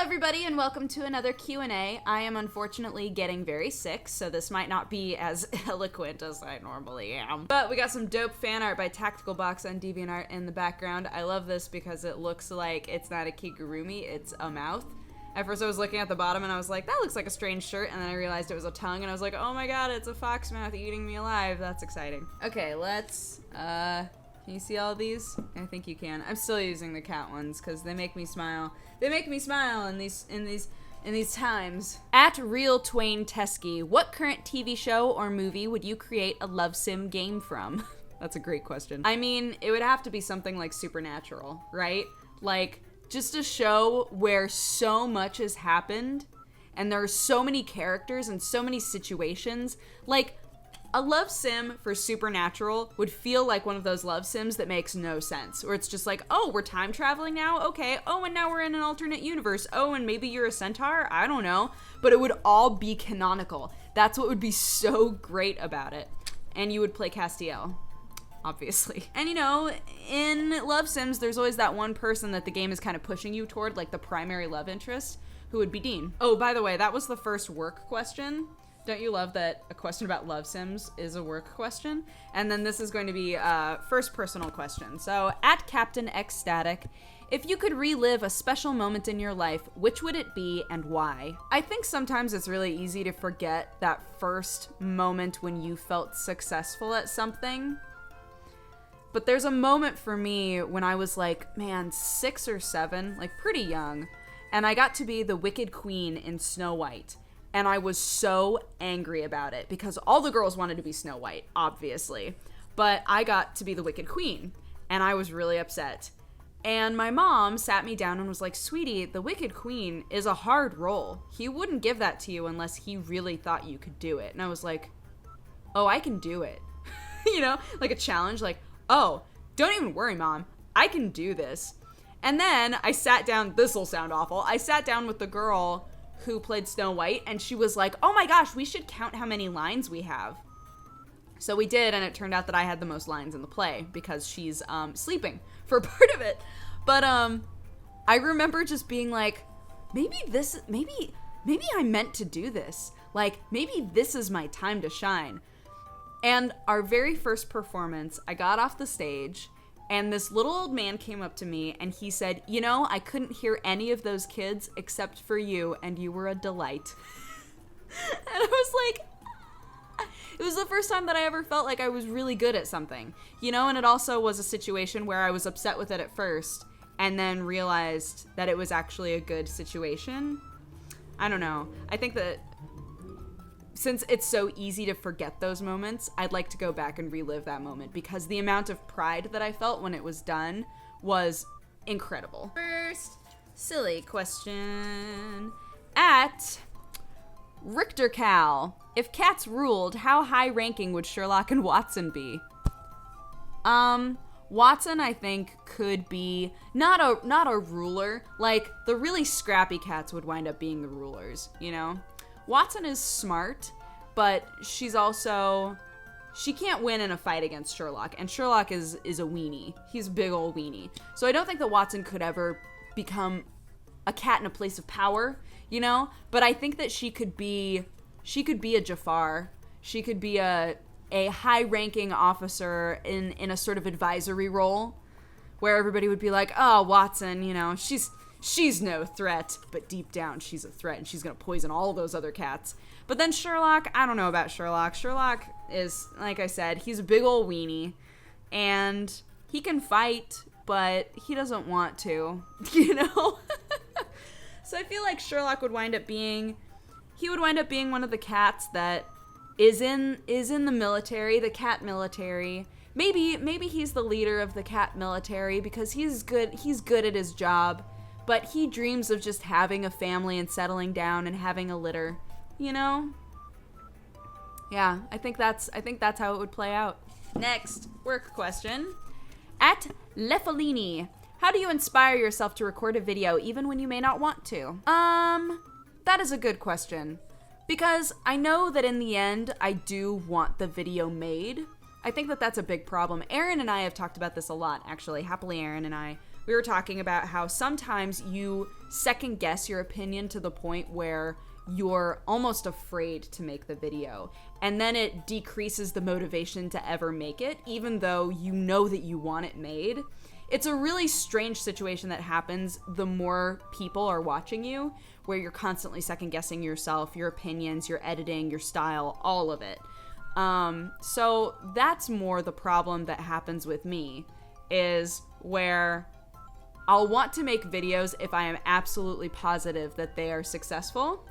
everybody, and welcome to another Q&A. I am unfortunately getting very sick, so this might not be as eloquent as I normally am. But we got some dope fan art by Tactical Box on DeviantArt in the background. I love this because it looks like it's not a kigurumi, it's a mouth. At first I was looking at the bottom and I was like, that looks like a strange shirt, and then I realized it was a tongue, and I was like, oh my god, it's a fox mouth eating me alive. That's exciting. Okay, let's, can you see all these? I think you can. I'm still using the cat ones because they make me smile. They make me smile in these times. At Real Twain Teskey, what current TV show or movie would you create a love sim game from? That's a great question. I mean, it would have to be something like Supernatural, right? Like, just a show where so much has happened and there are so many characters and so many situations. Like, a love sim for Supernatural would feel like one of those love sims that makes no sense, where it's just like, oh, we're time traveling now? Okay. Oh, and now we're in an alternate universe. Oh, and maybe you're a centaur? I don't know. But it would all be canonical. That's what would be so great about it. And you would play Castiel, obviously. And you know, in love sims, there's always that one person that the game is kind of pushing you toward, like the primary love interest, who would be Dean. Oh, by the way, that was the first work question. Don't you love that a question about love sims is a work question? And then this is going to be first personal question. So, at Captain Exostatic, if you could relive a special moment in your life, which would it be and why? I think sometimes it's really easy to forget that first moment when you felt successful at something. But there's a moment for me when I was like, man, 6 or 7, like pretty young, and I got to be the Wicked Queen in Snow White. And I was so angry about it because all the girls wanted to be Snow White, obviously. But I got to be the Wicked Queen, and I was really upset. And my mom sat me down and was like, sweetie, the Wicked Queen is a hard role. He wouldn't give that to you unless he really thought you could do it. And I was like, oh, I can do it. You know, like a challenge, like, oh, don't even worry, Mom. I can do this. And then I sat down, this'll sound awful, I sat down with the girl who played Snow White, and she was like, oh my gosh, we should count how many lines we have. So we did, and it turned out that I had the most lines in the play because she's sleeping for part of it. But I remember just being like, maybe I meant to do this. Like, maybe this is my time to shine. And our very first performance, I got off the stage, and this little old man came up to me and he said, you know, I couldn't hear any of those kids except for you, and you were a delight. And I was like, it was the first time that I ever felt like I was really good at something, you know, and it also was a situation where I was upset with it at first and then realized that it was actually a good situation. I don't know. I think that since it's so easy to forget those moments, I'd like to go back and relive that moment because the amount of pride that I felt when it was done was incredible. First, silly question. At Richter Cal, if cats ruled, how high ranking would Sherlock and Watson be? Watson, I think, could be not a ruler. Like, the really scrappy cats would wind up being the rulers, you know? Watson is smart, but she's also, she can't win in a fight against Sherlock, and Sherlock is a weenie. He's a big old weenie. So I don't think that Watson could ever become a cat in a place of power, you know? But I think that she could be a Jafar. She could be a high-ranking officer in a sort of advisory role, where everybody would be like, oh, Watson, you know, she's no threat, but deep down she's a threat, and she's gonna poison all those other cats. But then Sherlock, I don't know about Sherlock. Sherlock is, like I said, he's a big old weenie, and he can fight, but he doesn't want to, you know? So I feel like Sherlock would wind up being one of the cats that is in the military, the cat military. Maybe he's the leader of the cat military because he's good at his job. But he dreams of just having a family and settling down and having a litter, you know? Yeah, I think that's how it would play out. Next, work question. At Lefalini, how do you inspire yourself to record a video even when you may not want to? That is a good question. Because I know that in the end, I do want the video made. I think that that's a big problem. Aaron and I have talked about this a lot, actually. Happily, Aaron and I. we were talking about how sometimes you second guess your opinion to the point where you're almost afraid to make the video. And then it decreases the motivation to ever make it, even though you know that you want it made. It's a really strange situation that happens the more people are watching you, where you're constantly second guessing yourself, your opinions, your editing, your style, all of it. So that's more the problem that happens with me, is where I'll want to make videos if I am absolutely positive that they are successful.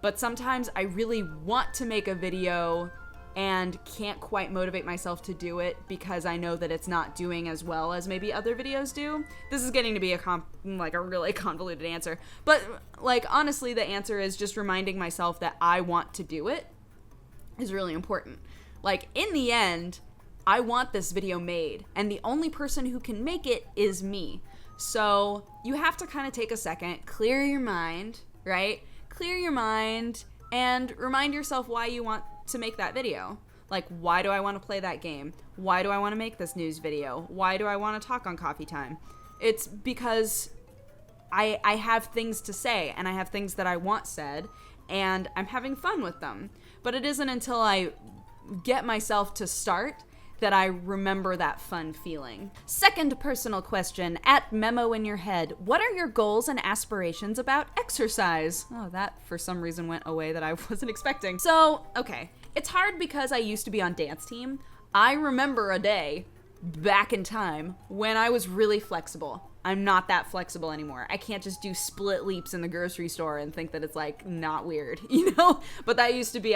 But sometimes I really want to make a video and can't quite motivate myself to do it because I know that it's not doing as well as maybe other videos do. This is getting to be a really convoluted answer. But like, honestly, the answer is just reminding myself that I want to do it is really important. Like, in the end, I want this video made, and the only person who can make it is me. So you have to kind of take a second, clear your mind, right? Clear your mind and remind yourself why you want to make that video. Like, why do I want to play that game? Why do I want to make this news video? Why do I want to talk on Coffee Time? It's because I have things to say, and I have things that I want said, and I'm having fun with them. But it isn't until I get myself to start that I remember that fun feeling. Second personal question, at Memo in Your Head. What are your goals and aspirations about exercise? Oh, that for some reason went away that I wasn't expecting. So, okay. It's hard because I used to be on dance team. I remember a day back in time when I was really flexible. I'm not that flexible anymore. I can't just do split leaps in the grocery store and think that it's like not weird, you know? But I used to be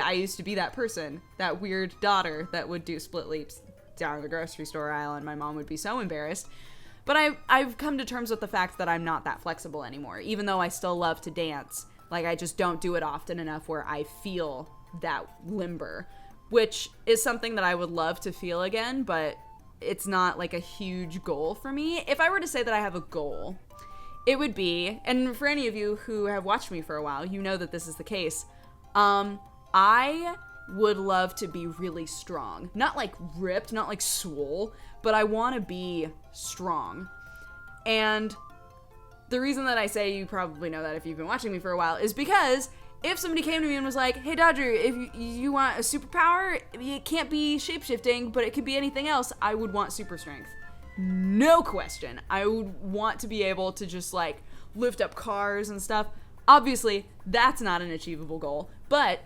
that person, that weird daughter that would do split leaps down the grocery store aisle, and my mom would be so embarrassed. But I've come to terms with the fact that I'm not that flexible anymore, even though I still love to dance. Like, I just don't do it often enough where I feel that limber, which is something that I would love to feel again, but it's not like a huge goal for me. If I were to say that I have a goal, it would be, and for any of you who have watched me for a while, you know that this is the case. I would love to be really strong. Not like ripped, not like swole, but I want to be strong. And the reason that I say, you probably know that if you've been watching me for a while, is because if somebody came to me and was like, hey Dodger, if you want a superpower, it can't be shapeshifting, but it could be anything else, I would want super strength. No question. I would want to be able to just like lift up cars and stuff. Obviously, that's not an achievable goal, but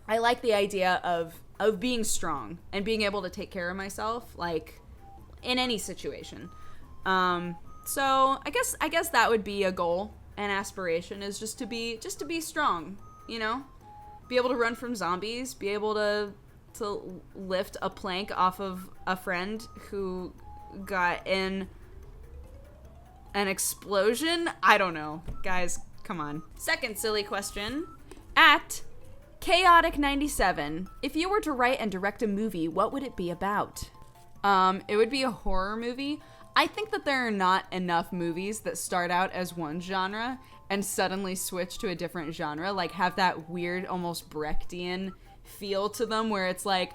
I like the idea of being strong and being able to take care of myself, like, in any situation. So I guess that would be a goal, an aspiration, is just to be strong, you know? Be able to run from zombies, be able to lift a plank off of a friend who got in an explosion. I don't know. Guys, come on. Second silly question. At Chaotic97, if you were to write and direct a movie, what would it be about? It would be a horror movie. I think that there are not enough movies that start out as one genre and suddenly switch to a different genre, like have that weird, almost Brechtian feel to them where it's like,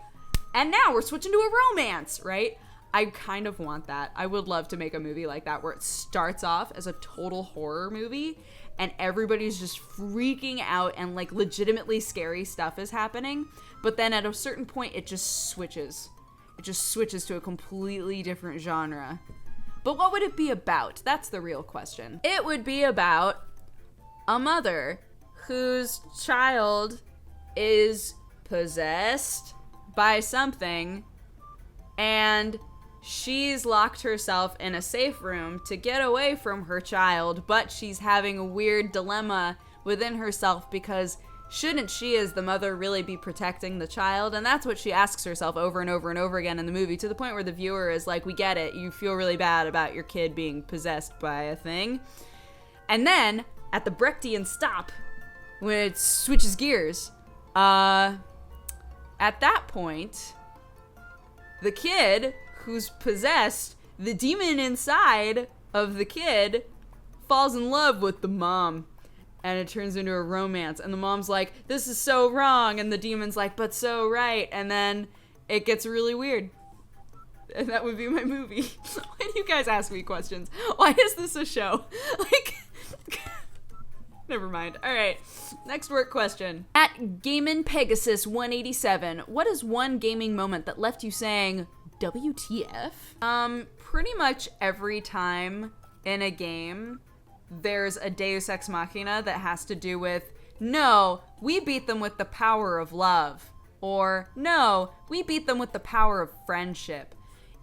and now we're switching to a romance, right? I kind of want that. I would love to make a movie like that where it starts off as a total horror movie and everybody's just freaking out and like legitimately scary stuff is happening. But then at a certain point, it just switches. It just switches to a completely different genre. But what would it be about? That's the real question. It would be about a mother whose child is possessed by something and she's locked herself in a safe room to get away from her child, but she's having a weird dilemma within herself because shouldn't she as the mother really be protecting the child? And that's what she asks herself over and over and over again in the movie, to the point where the viewer is like, we get it, you feel really bad about your kid being possessed by a thing. And then at the Brechtian stop, when it switches gears, at that point, the kid who's possessed, the demon inside of the kid falls in love with the mom, and it turns into a romance, and the mom's like, this is so wrong, and the demon's like, but so right, and then it gets really weird. And that would be my movie. Why do you guys ask me questions? Why is this a show? Like, never mind. All right, next work question. At Gamin Pegasus 187, what is one gaming moment that left you saying, WTF? Pretty much every time in a game, there's a Deus Ex Machina that has to do with, no, we beat them with the power of love. Or, no, we beat them with the power of friendship.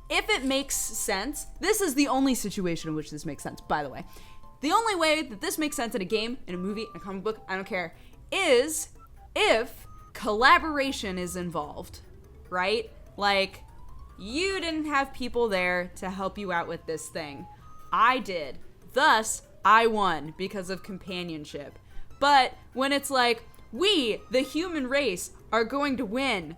If it makes sense, this is the only situation in which this makes sense, by the way. The only way that this makes sense in a game, in a movie, in a comic book, I don't care, is if collaboration is involved, right? Like, you didn't have people there to help you out with this thing. I did. Thus, I won because of companionship. But when it's like, we, the human race, are going to win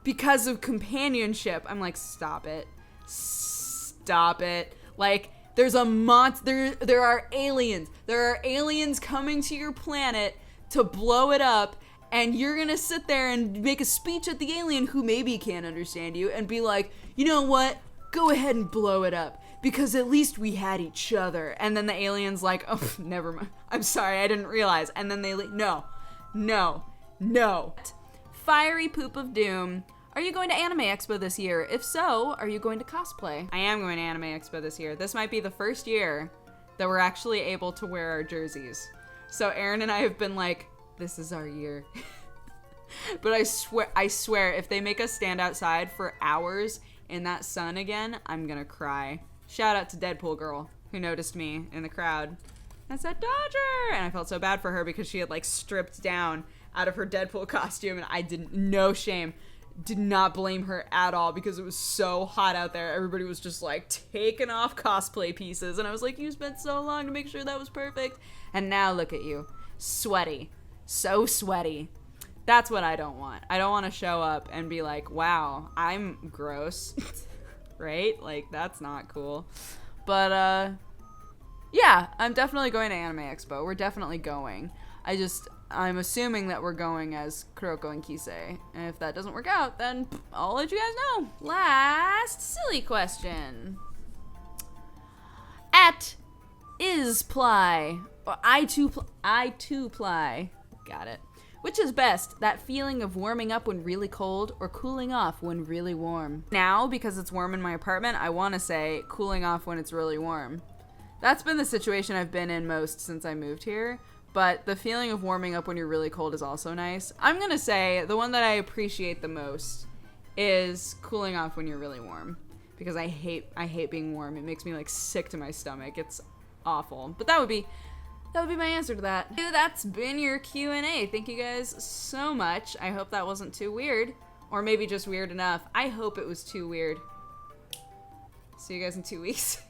because of companionship, I'm like, stop it. Stop it. Like, there's a monster, there are aliens. There are aliens coming to your planet to blow it up, and you're gonna sit there and make a speech at the alien who maybe can't understand you and be like, you know what? Go ahead and blow it up, because at least we had each other. And then the alien's like, oh, never mind. I'm sorry, I didn't realize. And then they no. Fiery Poop of Doom. Are you going to Anime Expo this year? If so, are you going to cosplay? I am going to Anime Expo this year. This might be the first year that we're actually able to wear our jerseys. So Aaron and I have been like, this is our year. But I swear, if they make us stand outside for hours in that sun again, I'm gonna cry. Shout out to Deadpool Girl, who noticed me in the crowd and said, Dodger! And I felt so bad for her because she had like stripped down out of her Deadpool costume, and I no shame. Did not blame her at all because it was so hot out there. Everybody was just like taking off cosplay pieces, and I was like, you spent so long to make sure that was perfect, and now look at you, sweaty, so sweaty. That's what I don't want. I don't want to show up and be like, wow, I'm gross. Right? Like, that's not cool. But yeah, I'm definitely going to Anime Expo. We're definitely going. I'm assuming that we're going as Kuroko and Kisei. And if that doesn't work out, then I'll let you guys know. Last silly question. At Isply. Or I too ply. Got it. Which is best, that feeling of warming up when really cold or cooling off when really warm? Now, because it's warm in my apartment, I want to say cooling off when it's really warm. That's been the situation I've been in most since I moved here. But the feeling of warming up when you're really cold is also nice. I'm gonna say the one that I appreciate the most is cooling off when you're really warm. Because I hate being warm. It makes me like sick to my stomach. It's awful. But that would be my answer to that. That's been your Q&A. Thank you guys so much. I hope that wasn't too weird. Or maybe just weird enough. I hope it was too weird. See you guys in 2 weeks.